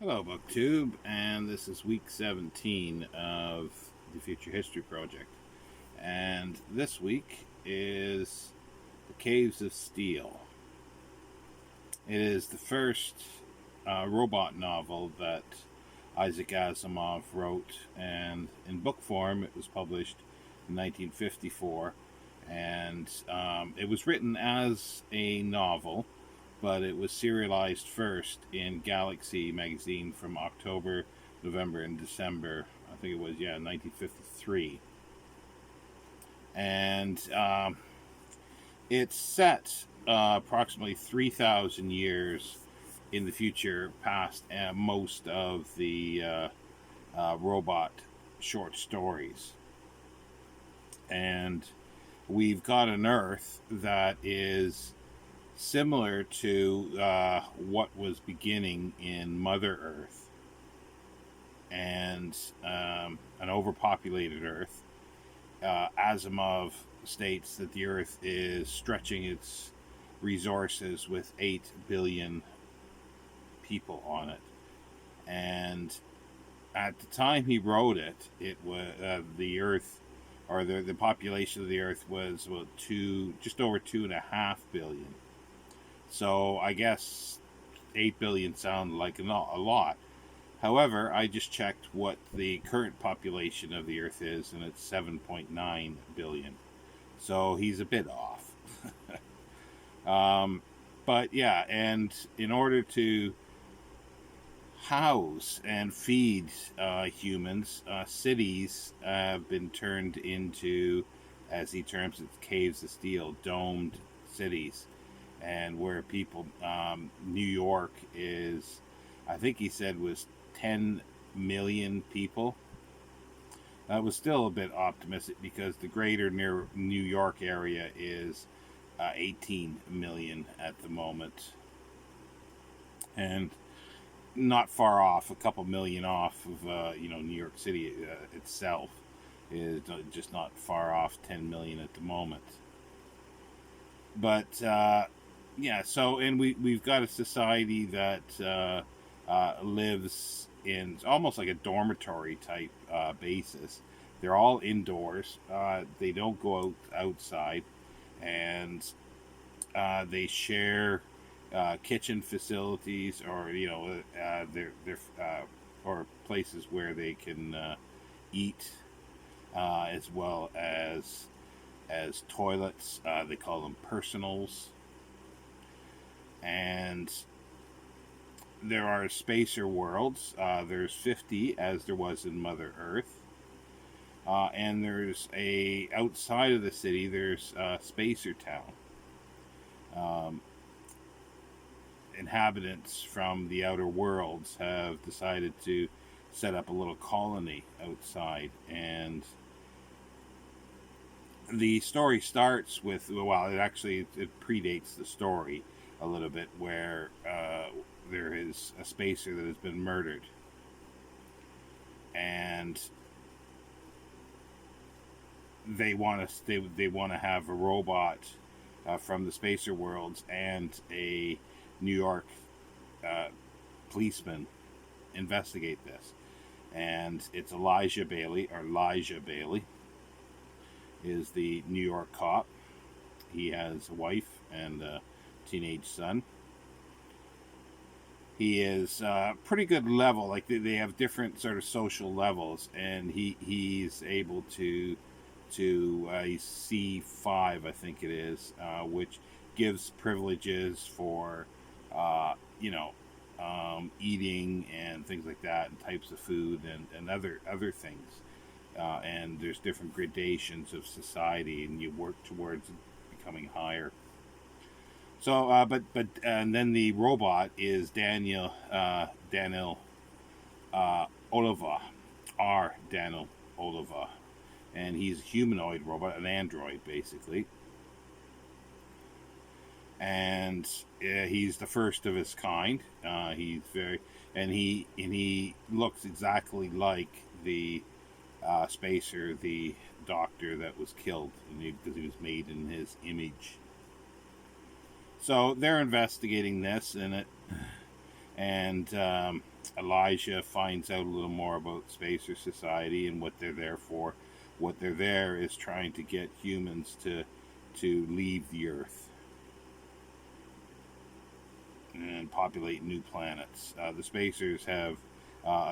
Hello, BookTube, and this is week 17 of the Future History Project. And this week is The Caves of Steel. It is the first robot novel that Isaac Asimov wrote, and in book form, it was published in 1954. And it was written as a novel, but it was serialized first in Galaxy magazine from October, November, and December. I think it was, 1953. And it's set approximately 3,000 years in the future, past most of the robot short stories. And we've got an Earth that is similar to what was beginning in Mother Earth, and an overpopulated Earth. Asimov states that the Earth is stretching its resources with 8 billion people on it. And at the time he wrote it, it was the Earth, or the population of the Earth was about just over 2.5 billion. So I guess 8 billion sound like a lot. However, I just checked what the current population of the Earth is, and it's 7.9 billion. So he's a bit off. But yeah, and in order to house and feed humans, cities have been turned into, as he terms it, caves of steel, domed cities. And where people, New York is, I think he said, was 10 million people. That was still a bit optimistic because the greater New York area is 18 million at the moment. And not far off, a couple million off of, New York City itself is just not far off 10 million at the moment. But yeah, so, and we've got a society that lives in almost like a dormitory type basis. They're all indoors. They don't go outside, and they share kitchen facilities, or their or places where they can eat, as well as toilets. They call them personals. And there are spacer worlds. There's 50, as there was in Mother Earth. And there's outside of the city, there's Spacer Town. Um, Inhabitants from the outer worlds have decided to set up a little colony outside. And the story starts with, well, it predates the story a little bit, where there is a spacer that has been murdered, and they want to have a robot from the spacer worlds and a New York uh, policeman investigate this. And it's Elijah Bailey is the New York cop. He has a wife and a teenage son. He is pretty good level. Like, they have different sort of social levels, and he's able to C5, I think it is, which gives privileges for eating and things like that, and types of food, and other things. And there's different gradations of society, and you work towards becoming higher. So, and then the robot is Daniel Oliva, Daniel Oliva, and he's a humanoid robot, an android basically, and he's the first of his kind. He's very, and he looks exactly like the spacer, the doctor that was killed, because he was made in his image. So they're investigating this, and And Elijah finds out a little more about Spacer Society and what they're there for. What they're there is trying to get humans to leave the Earth and populate new planets. The Spacers have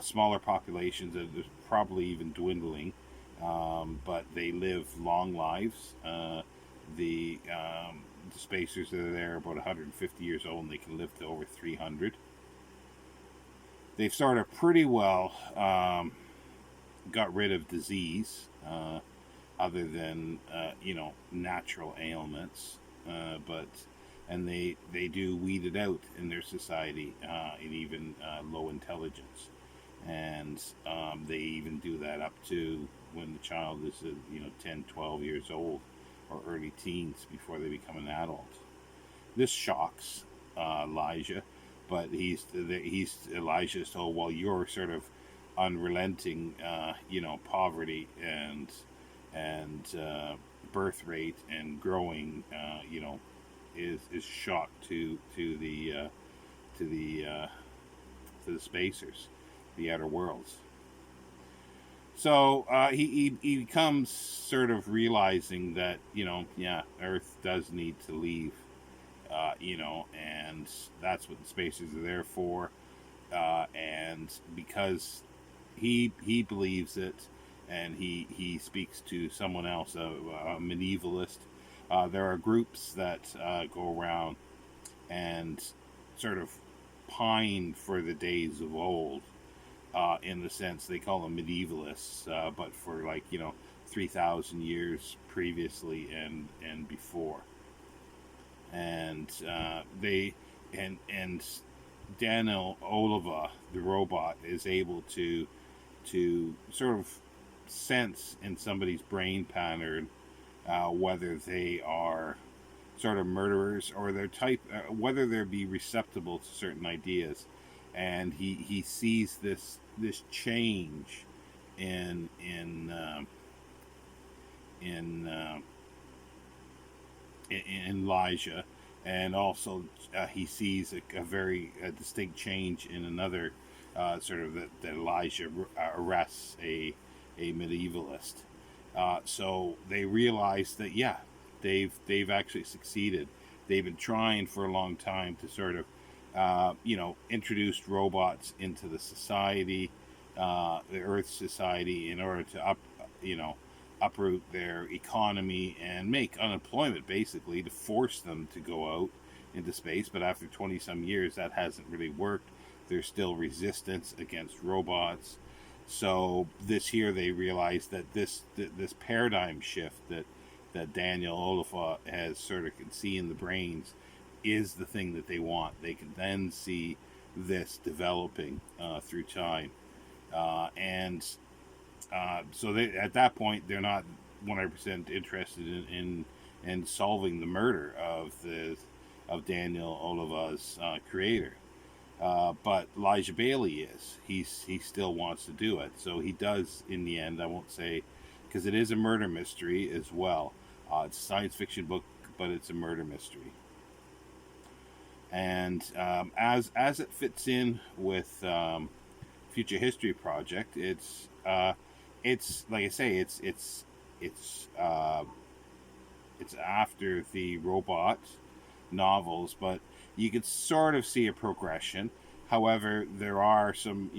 smaller populations that are probably even dwindling, but they live long lives. The Spacers that are there are about 150 years old, and they can live to over 300. They've sort of pretty well got rid of disease, other than natural ailments, but and they do weed it out in their society, in even low intelligence, and they even do that up to when the child is 10, 12 years old, or early teens, before they become an adult. This shocks Elijah, but Elijah is told, well, you're sort of unrelenting, poverty and birth rate and growing, is shock to the to the spacers, the outer worlds. So he becomes sort of realizing that Earth does need to leave, and that's what the spacers are there for, and because he believes it, and he speaks to someone else, a medievalist. There are groups that go around and sort of pine for the days of old, in the sense they call them medievalists, but for 3,000 years previously and before, and they and Daniel Oliva, the robot, is able to sort of sense in somebody's brain pattern, whether they are sort of murderers, or their type, whether they'll be receptible to certain ideas, and he sees this change in in uh, in Elijah, and also he sees a very distinct change in another, sort of that Elijah arrests a medievalist. So they realize that they've actually succeeded. They've been trying for a long time to sort of introduce robots into the society, the Earth society, in order to uproot their economy and make unemployment, basically, to force them to go out into space. But after 20 some years, that hasn't really worked. There's still resistance against robots. So this year they realize that this paradigm shift that Daniel Olifa has sort of can see in the brains is the thing that they want. They can then see this developing through time, and so at that point they're not 100% interested in solving the murder of Daniel Oliva's creator. But Elijah Bailey is. He still wants to do it. So he does in the end. I won't say, because it is a murder mystery as well. It's a science fiction book, but it's a murder mystery. And as it fits in with Future History Project, it's like I say, it's after the robot novels, but you could sort of see a progression. However, there are some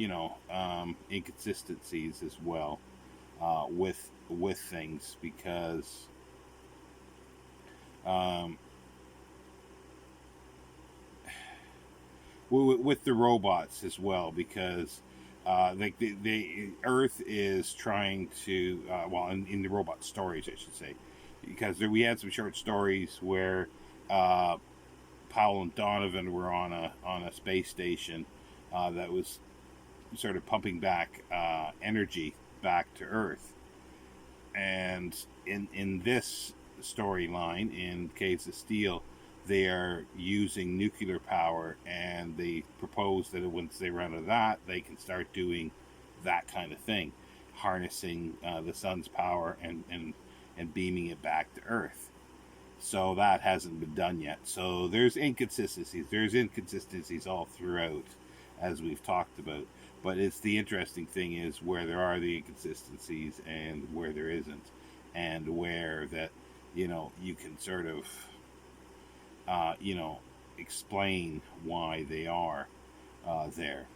inconsistencies as well, with things, because with the robots as well, because like the Earth is trying to in the robot stories, I should say, because we had some short stories where Powell and Donovan were on a space station that was sort of pumping back energy back to Earth, and in this storyline in Caves of Steel, they are using nuclear power, and they propose that once they run out of that, they can start doing that kind of thing, harnessing the sun's power and beaming it back to Earth. So that hasn't been done yet. So there's inconsistencies. There's inconsistencies all throughout. as we've talked about. But it's the interesting thing is where there are the inconsistencies and where there isn't, and where that you can sort of you know explain why they are there,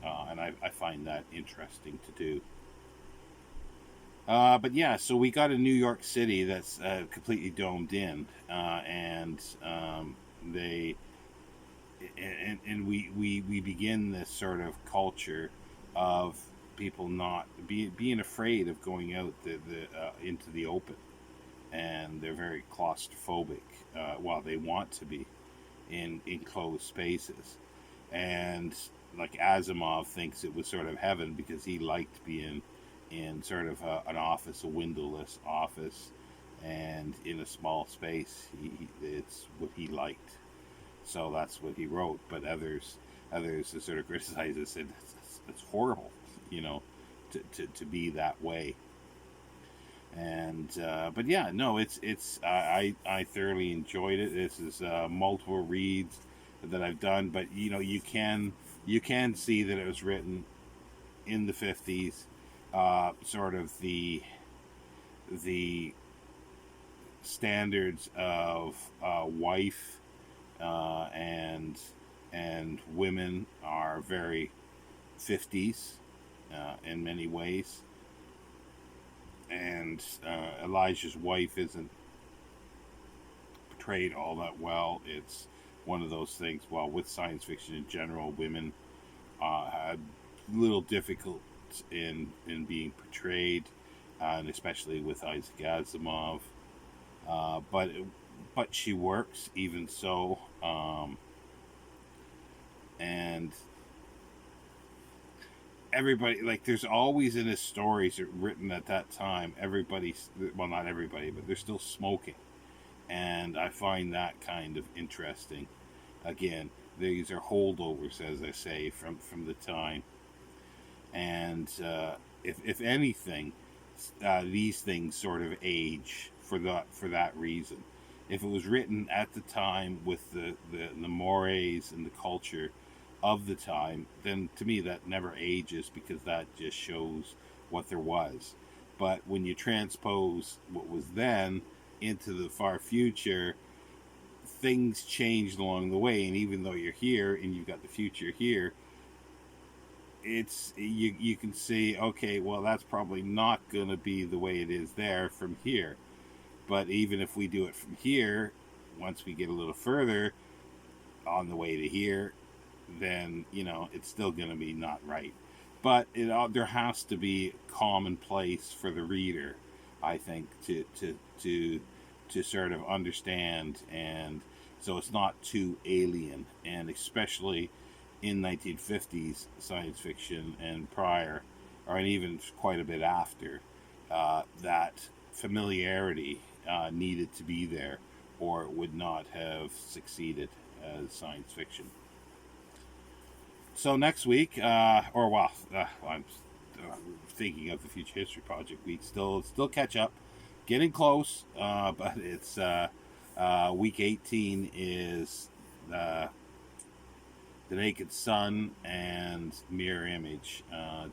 and I find that interesting to do. But yeah, so we got a New York City that's completely domed in, and they and we begin this sort of culture of people not being afraid of going out into the open, and they're very claustrophobic while they want to be in enclosed spaces. And like Asimov thinks it was sort of heaven because he liked being in sort of an office, a windowless office, and in a small space. It's what he liked, so that's what he wrote. But others sort of criticized it, said it's horrible, you know, to be that way. And but yeah, no, it's I thoroughly enjoyed it. This is multiple reads that I've done, but you can see that it was written in the 50s, sort of the standards of wife and women are very 50s in many ways, and Elijah's wife isn't portrayed all that well. It's one of those things. Well, with science fiction in general, women had little difficult in being portrayed, and especially with Isaac Asimov. But she works even so, and everybody, like, there's always in his stories written at that time, everybody's, well, not everybody, but they're still smoking, and I find that kind of interesting. Again, these are holdovers, as I say, from the time, and if anything, these things sort of age for that reason. If it was written at the time with the mores and the culture of the time, then to me that never ages, because that just shows what there was. But when you transpose what was then into the far future, things changed along the way, and even though you're here and you've got the future here, you can see, okay, well, that's probably not going to be the way it is there from here. But even if we do it from here, once we get a little further on the way to here, then it's still going to be not right. But there has to be commonplace for the reader, I think, to sort of understand, and so it's not too alien. And especially in 1950s science fiction and prior, or even quite a bit after, that familiarity needed to be there, or it would not have succeeded as science fiction. So next week, I'm thinking of the Future History Project week. Still catch up, getting close. But it's week 18 is the Naked Sun and Mirror Image.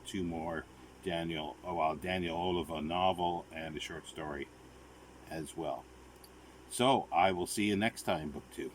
Two more Daniel Oliva novel and a short story as well. So I will see you next time, book 2.